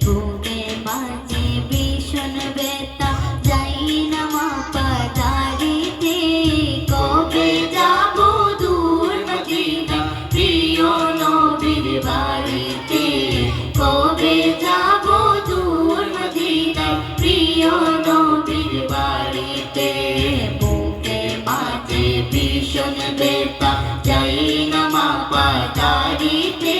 বুকে মাঝে ভীষণ ব্যথা, যাই না মাপা দাঁড়িতে। কবে যাব দূর মদিনা প্রিয় নবীর বাড়িতে। কবে যাব দূর মদিনা প্রিয় নবীর বাড়িতে। বুকে মাঝে ভীষণ ব্যথা, যাই না মাপা দাঁড়িতে।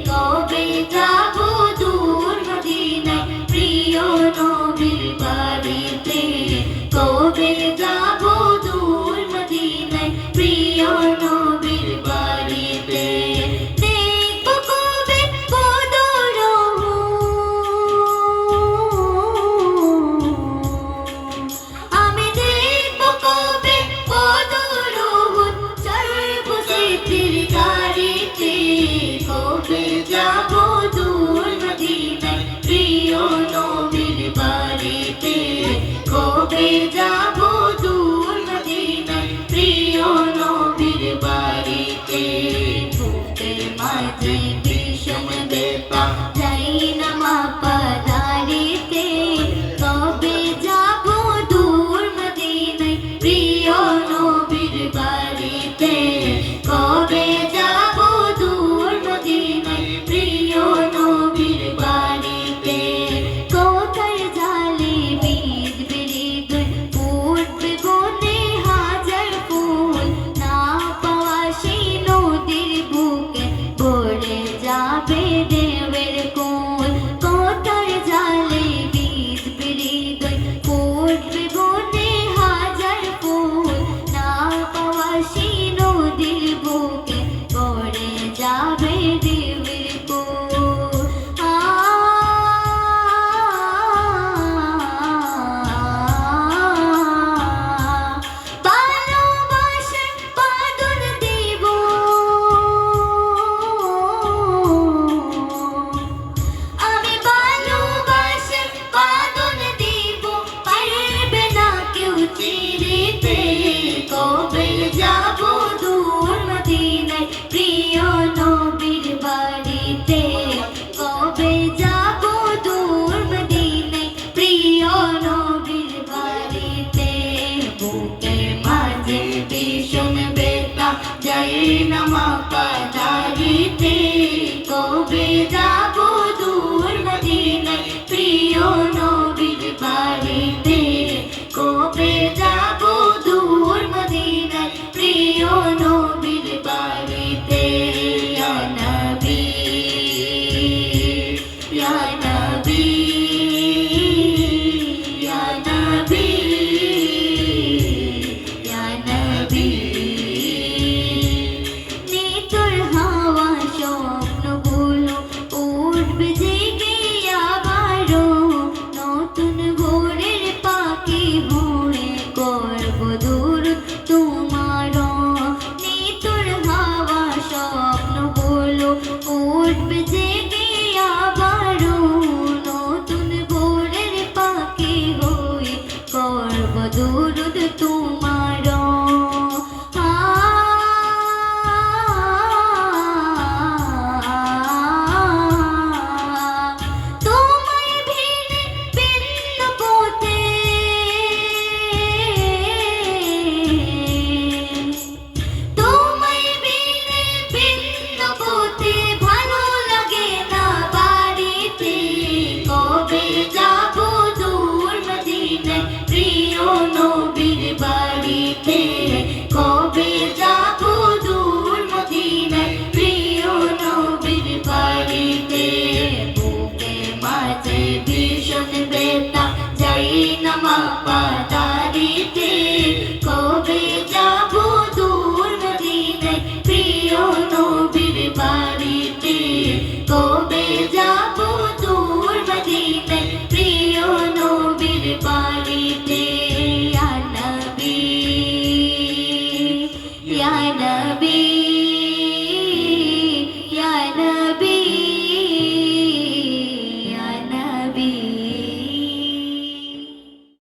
কবে যাব দূর মদিনা প্রিয় নবীর বাড়িতে। কবে যাব দূর মদিনা প্রিয় নবীর বাড়িতে। দেখব কবে কদর, আমি দেখব কবে কদর চড়ব স্মৃতির গাড়িতে। কবে যাব দূর মদিনা প্রিয় নবীর বাড়িতে। কবে যাব দূর মদিনা প্রিয় নবীর বাড়িতে। বুকে মাঝে ভীষণ ব্যথা, যাই না মাপা দাঁড়িতে। কবে যাব দূর মদিনা প্রিয় নবীর বাড়িতে। কবে যাব দূর মদিনা প্রিয় নবীর বাড়িতে। কোথায় জালে বীজ বিরিদুল ফুটবে বনে হাজার ফুল। না পাওয়া সেই নদীর বুকে ভরে যাবে দেবের কুল। কোথায় জালে বীজ বিরিদুল ফুটবে বনে হাজার ফুল। না পাওয়া সেই নদীর বুকে ভরে যাবে দেবের কুল। ভালোবাসার বাঁধন দিব, আমি ভালোবাসার বাঁধন দিব, পারবে না কেউ চিরিতে। কবে যাব দূর মদিনা প্রিয় নবীর বাড়িতে। কবে যাব দূর মদিনা প্রিয় নবীর বাড়িতে। বুকে মাঝে ভীষণ ব্যথা, যাই না মাপা দাঁড়িতে। কবে যাব দূর মদিনা প্রিয় নবীর বাড়িতে। কবে যাব দূর মদিনা প্রিয় নবীর বাড়িতে। ইয়া নবী, ইয়া নবী, ইয়া নবী, ইয়া নবী। নিতুর হাওয়া স্বপ্নগুলো উঠবে জেগে আবারও। নতুন ভোরের পাখি হয়ে করব দূর তোমারও। নিতুর হাওয়া স্বপ্নগুলো উঠবে জেগে আবারও। নতুন ভোরের পাখি হয়ে করব দূর তোমারও। তোমায় ভিড়ে ভিন্ন পথে, তোমায় ভিড়ে ভিন্ন পথে, ভালো লাগে না বাড়িতে। কবে যাব